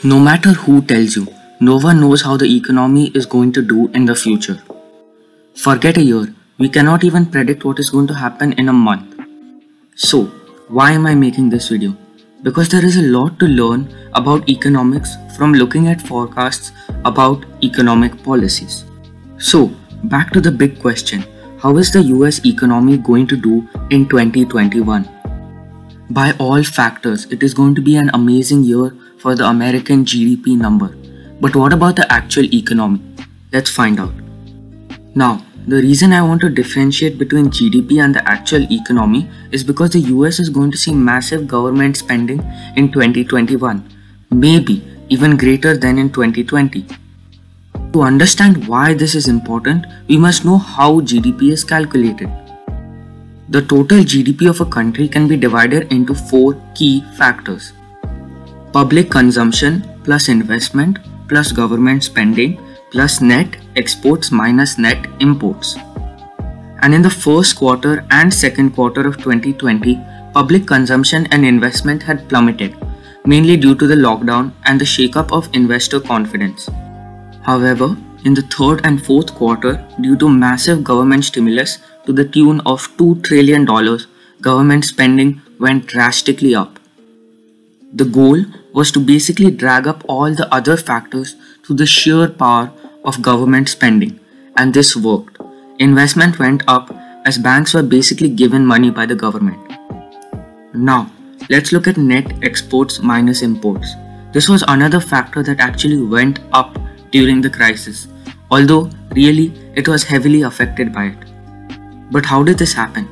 No matter who tells you, no one knows how the economy is going to do in the future. Forget a year, we cannot even predict what is going to happen in a month. So, why am I making this video? Because there is a lot to learn about economics from looking at forecasts about economic policies. So, back to the big question, how is the US economy going to do in 2021? By all factors, it is going to be an amazing year for the American GDP number. But what about the actual economy? Let's find out. Now, the reason I want to differentiate between GDP and the actual economy is because the US is going to see massive government spending in 2021, maybe even greater than in 2020. To understand why this is important, we must know how GDP is calculated. The total GDP of a country can be divided into four key factors: public consumption plus investment plus government spending plus net exports minus net imports. And in the first quarter and second quarter of 2020, public consumption and investment had plummeted, mainly due to the lockdown and the shake-up of investor confidence. However, in the third and fourth quarter, due to massive government stimulus to the tune of $2 trillion, government spending went drastically up. The goal was to basically drag up all the other factors to the sheer power of government spending, and this worked. Investment went up as banks were basically given money by the government. Now, let's look at net exports minus imports. This was another factor that actually went up during the crisis, although really it was heavily affected by it. But how did this happen?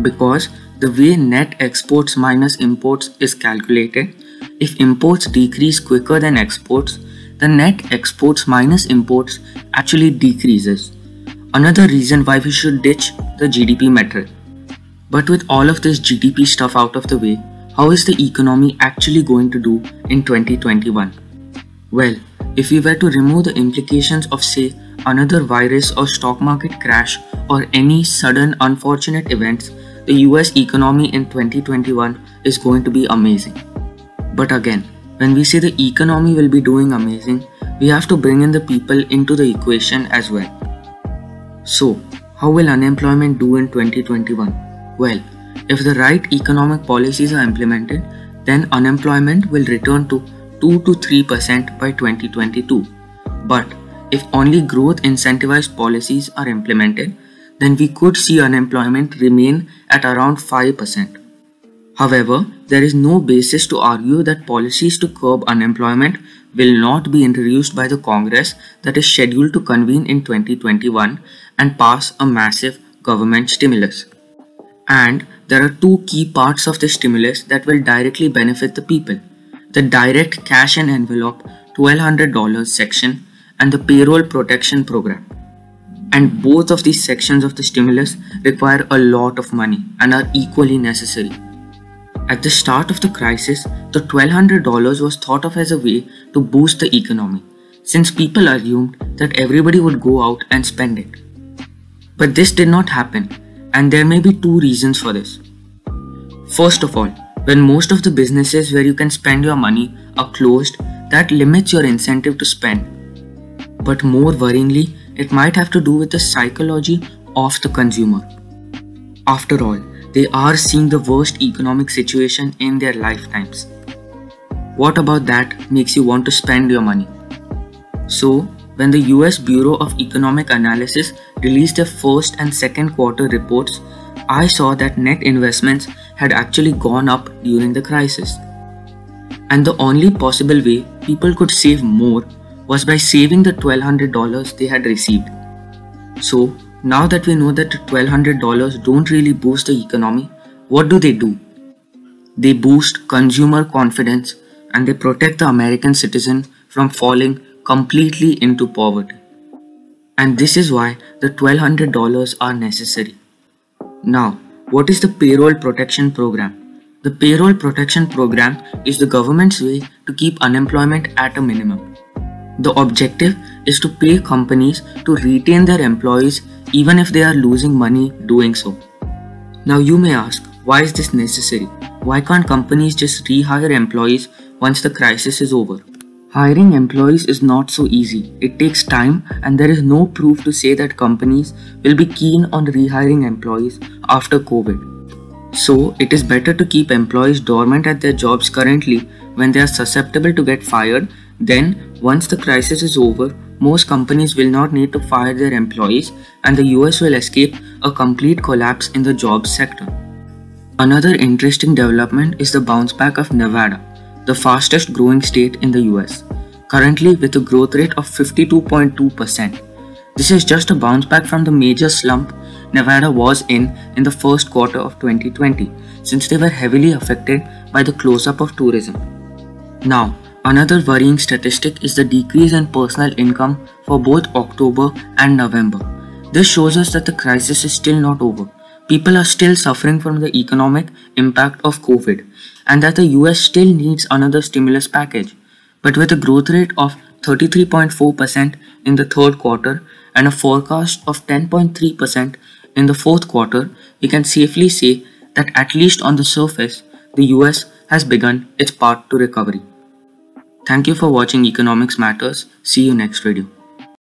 Because the way net exports minus imports is calculated, if imports decrease quicker than exports, the net exports minus imports actually decreases. Another reason why we should ditch the GDP metric. But with all of this GDP stuff out of the way, how is the economy actually going to do in 2021? Well, if we were to remove the implications of, say, another virus or stock market crash or any sudden unfortunate events, the US economy in 2021 is going to be amazing. But again, when we say the economy will be doing amazing, we have to bring in the people into the equation as well. So, how will unemployment do in 2021? Well, if the right economic policies are implemented, then unemployment will return to 2 to 3% by 2022. But if only growth incentivized policies are implemented, then we could see unemployment remain at around 5%. However, there is no basis to argue that policies to curb unemployment will not be introduced by the Congress that is scheduled to convene in 2021 and pass a massive government stimulus. And there are two key parts of the stimulus that will directly benefit the people: the direct cash and envelope $1,200 section and the payroll protection program. And both of these sections of the stimulus require a lot of money and are equally necessary. At the start of the crisis, the $1,200 was thought of as a way to boost the economy, since people assumed that everybody would go out and spend it. But this did not happen, and there may be two reasons for this. First of all, when most of the businesses where you can spend your money are closed, that limits your incentive to spend. But more worryingly, it might have to do with the psychology of the consumer. After all, they are seeing the worst economic situation in their lifetimes. What about that makes you want to spend your money? So, when the US Bureau of Economic Analysis released their first and second quarter reports, I saw that net investments had actually gone up during the crisis. And the only possible way people could save more was by saving the $1,200 they had received. So, now that we know that the $1,200 don't really boost the economy, what do? They boost consumer confidence and they protect the American citizen from falling completely into poverty. And this is why the $1,200 are necessary. Now, what is the payroll protection program? The payroll protection program is the government's way to keep unemployment at a minimum. The objective is to pay companies to retain their employees even if they are losing money doing so. Now you may ask, why is this necessary? Why can't companies just rehire employees once the crisis is over. Hiring employees is not so easy. It takes time, and there is no proof to say that companies will be keen on rehiring employees after COVID. So, it is better to keep employees dormant at their jobs currently when they are susceptible to get fired. Then, once the crisis is over, most companies will not need to fire their employees and the US will escape a complete collapse in the jobs sector. Another interesting development is the bounce back of Nevada, the fastest growing state in the US, currently with a growth rate of 52.2%. This is just a bounce back from the major slump Nevada was in the first quarter of 2020, since they were heavily affected by the close-up of tourism. Now, another worrying statistic is the decrease in personal income for both October and November. This shows us that the crisis is still not over. People are still suffering from the economic impact of COVID, and that the US still needs another stimulus package. But with a growth rate of 33.4% in the third quarter and a forecast of 10.3% in the fourth quarter, we can safely say that at least on the surface, the US has begun its path to recovery. Thank you for watching Economics Matters. See you next video.